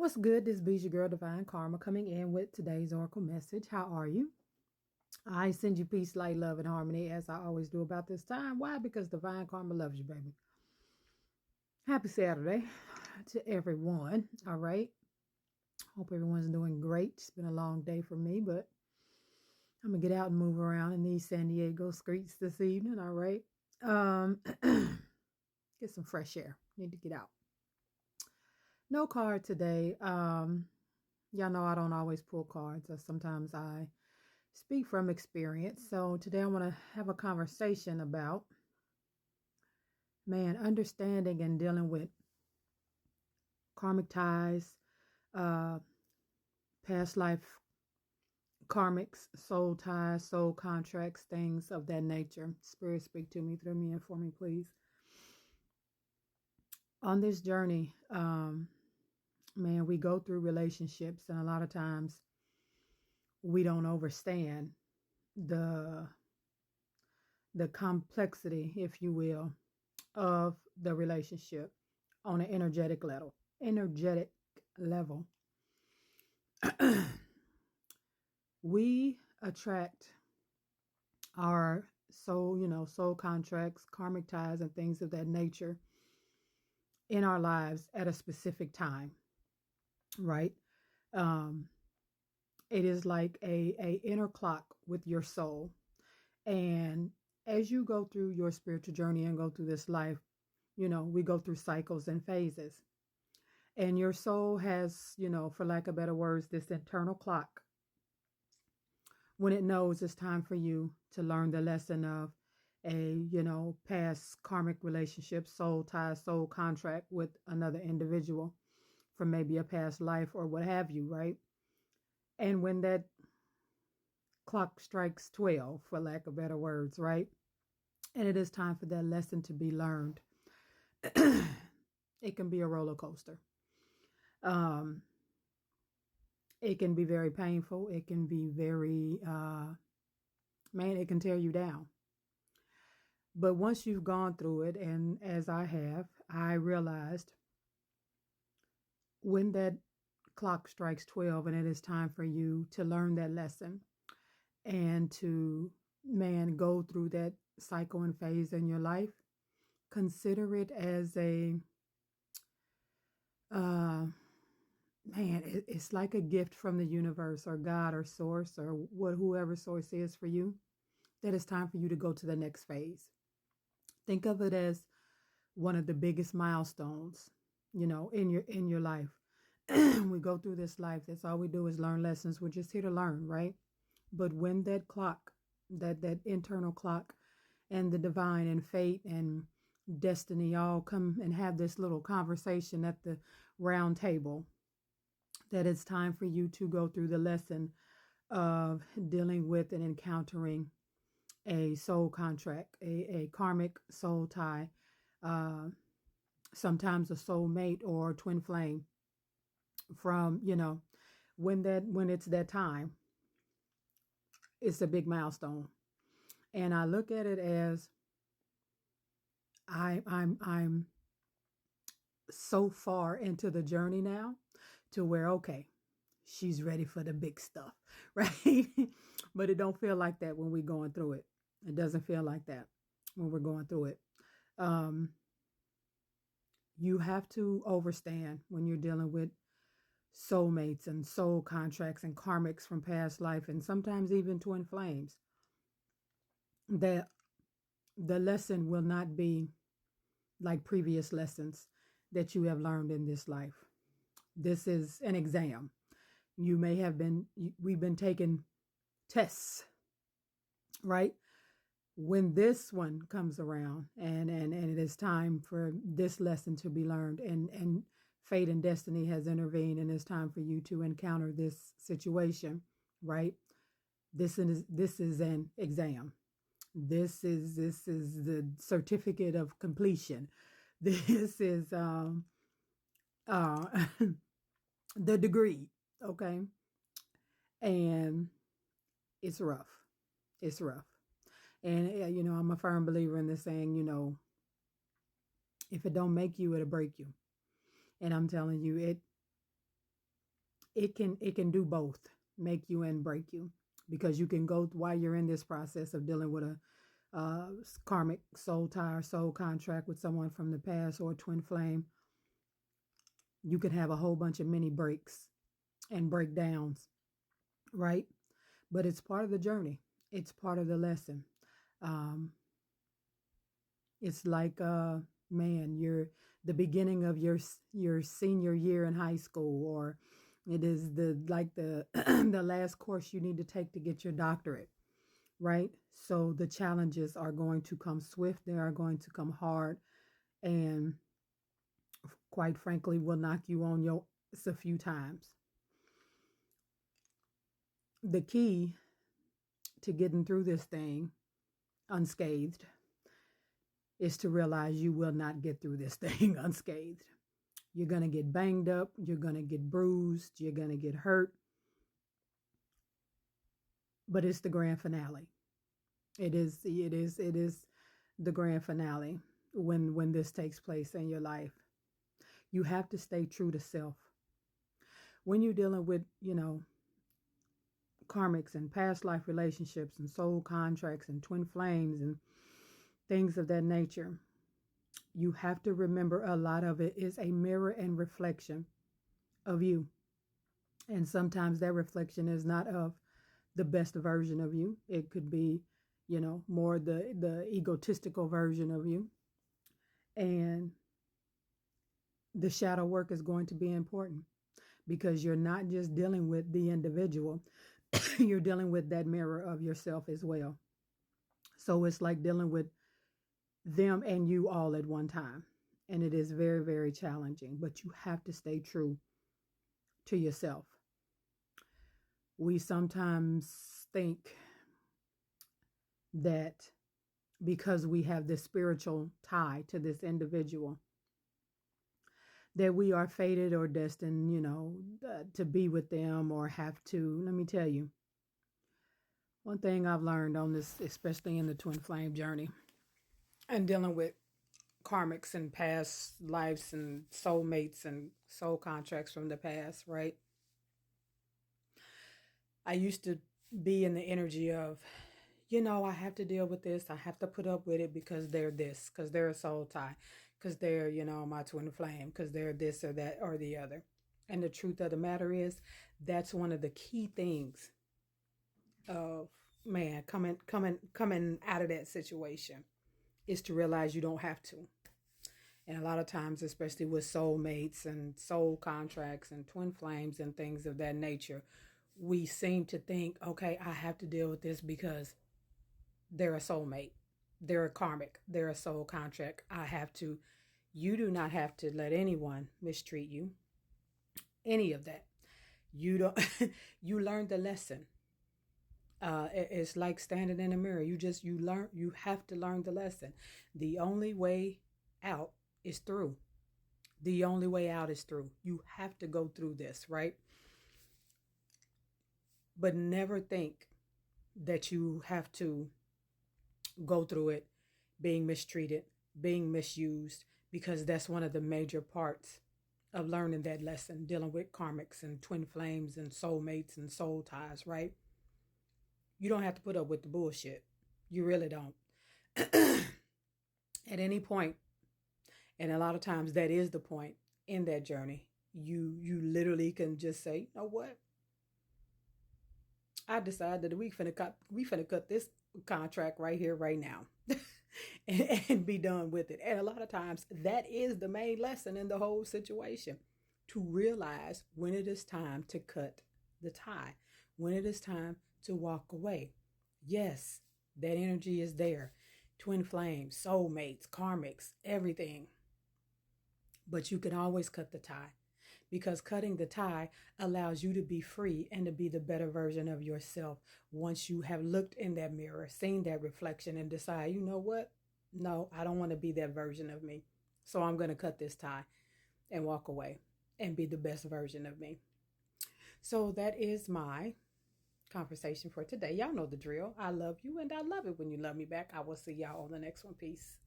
What's good? This is your girl Divine Karma coming in with today's oracle message. How are you? I send you peace, light, love, and harmony as I always do about this time. Why? Because Divine Karma loves you, baby. Happy Saturday to everyone. All right. Hope everyone's doing great. It's been a long day for me, but I'm gonna get out and move around in these San Diego streets this evening. All right. Um, get some fresh air. Need to get out. No card today. Y'all know I don't always pull cards. Sometimes I speak from experience. So today I want to have a conversation about, understanding and dealing with karmic ties, uh, past life karmics, soul ties, soul contracts, things of that nature. Spirit, speak to me, through me, and for me, please. On this journey, we go through relationships, and a lot of times we don't understand the complexity, if you will, of the relationship on an energetic level. We attract our soul contracts, karmic ties, and things of that nature in our lives at a specific time, right? It is like a inner clock with your soul. And as you go through your spiritual journey and go through this life, we go through cycles and phases. And your soul has, for lack of better words, this internal clock when it knows it's time for you to learn the lesson of a, past karmic relationship, soul tie, soul contract with another individual from maybe a past life or what have you, right? And when that clock strikes 12, for lack of better words, right? And it is time for that lesson to be learned. It can be a roller coaster. It can be very painful. It can be very, it can tear you down. But once you've gone through it, and as I have, I realized when that clock strikes 12 and it is time for you to learn that lesson and to, go through that cycle and phase in your life, consider it as it's like a gift from the universe or God or source or whoever source is for you, that it's time for you to go to the next phase. Think of it as one of the biggest milestones, in your life. We go through this life. That's all we do is learn lessons. We're just here to learn, right? But when that clock, that internal clock and the divine and fate and destiny all come and have this little conversation at the round table, that it's time for you to go through the lesson of dealing with and encountering a soul contract, a karmic soul tie, sometimes a soul mate or twin flame from, when it's that time, it's a big milestone. And I look at it as I'm so far into the journey now to where, okay, she's ready for the big stuff, right? But it don't feel like that when we're going through it. It doesn't feel like that when we're going through it. You have to understand when you're dealing with soulmates and soul contracts and karmics from past life, and sometimes even twin flames, that the lesson will not be like previous lessons that you have learned in this life. This is an exam. We've been taking tests, right? When this one comes around and it is time for this lesson to be learned, and fate and destiny has intervened and it's time for you to encounter this situation, right? This is an exam. This is the certificate of completion. This is the degree, okay? And it's rough. It's rough. And, I'm a firm believer in this saying, if it don't make you, it'll break you. And I'm telling you, It can do both, make you and break you, because you can go while you're in this process of dealing with a karmic soul tie or soul contract with someone from the past or twin flame. You can have a whole bunch of mini breaks and breakdowns, right? But it's part of the journey. It's part of the lesson. Um, it's like man, you're the beginning of your senior year in high school, or it is the the last course you need to take to get your doctorate, right? So the challenges are going to come swift, they are going to come hard, and quite frankly will knock you on your ass a few times. The key to getting through this thing unscathed is to realize you will not get through this thing unscathed. You're going to get banged up, you're going to get bruised, you're going to get hurt, but it's the grand finale. It is the grand finale when this takes place in your life. You have to stay true to self. When you're dealing with, karmics and past life relationships and soul contracts and twin flames and things of that nature, you have to remember a lot of it is a mirror and reflection of you. And sometimes that reflection is not of the best version of you. It could be, more the egotistical version of you. And the shadow work is going to be important, because you're not just dealing with the individual, you're dealing with that mirror of yourself as well. So it's like dealing with them and you all at one time. And it is very, very challenging, but you have to stay true to yourself. We sometimes think that because we have this spiritual tie to this individual, that we are fated or destined, to be with them or have to. Let me tell you, one thing I've learned on this, especially in the twin flame journey and dealing with karmics and past lives and soulmates and soul contracts from the past, right? I used to be in the energy of, I have to deal with this. I have to put up with it because they're this, because they're a soul tie, because they're, my twin flame, because they're this or that or the other. And the truth of the matter is, that's one of the key things of, man, coming out of that situation, is to realize you don't have to. And a lot of times, especially with soulmates and soul contracts and twin flames and things of that nature, we seem to think, okay, I have to deal with this because they're a soulmate, they're a karmic, they're a soul contract. I have to. You do not have to let anyone mistreat you. Any of that. You don't. You learned the lesson. It's like standing in a mirror. You learn. You have to learn the lesson. The only way out is through. The only way out is through. You have to go through this, right? But never think that you have to go through it being mistreated, being misused, because that's one of the major parts of learning that lesson, dealing with karmics and twin flames and soulmates and soul ties, right? You don't have to put up with the bullshit. You really don't. At any point, and a lot of times that is the point in that journey, you literally can just say, you know what? I decided that we finna cut this contract right here, right now, and be done with it. And a lot of times that is the main lesson in the whole situation, to realize when it is time to cut the tie, when it is time to walk away. Yes, that energy is there. Twin flames, soulmates, karmics, everything. But you can always cut the tie, because cutting the tie allows you to be free and to be the better version of yourself once you have looked in that mirror, seen that reflection, and decide, you know what? No, I don't want to be that version of me. So I'm going to cut this tie and walk away and be the best version of me. So that is my conversation for today. Y'all know the drill. I love you, and I love it when you love me back. I will see y'all on the next one. Peace.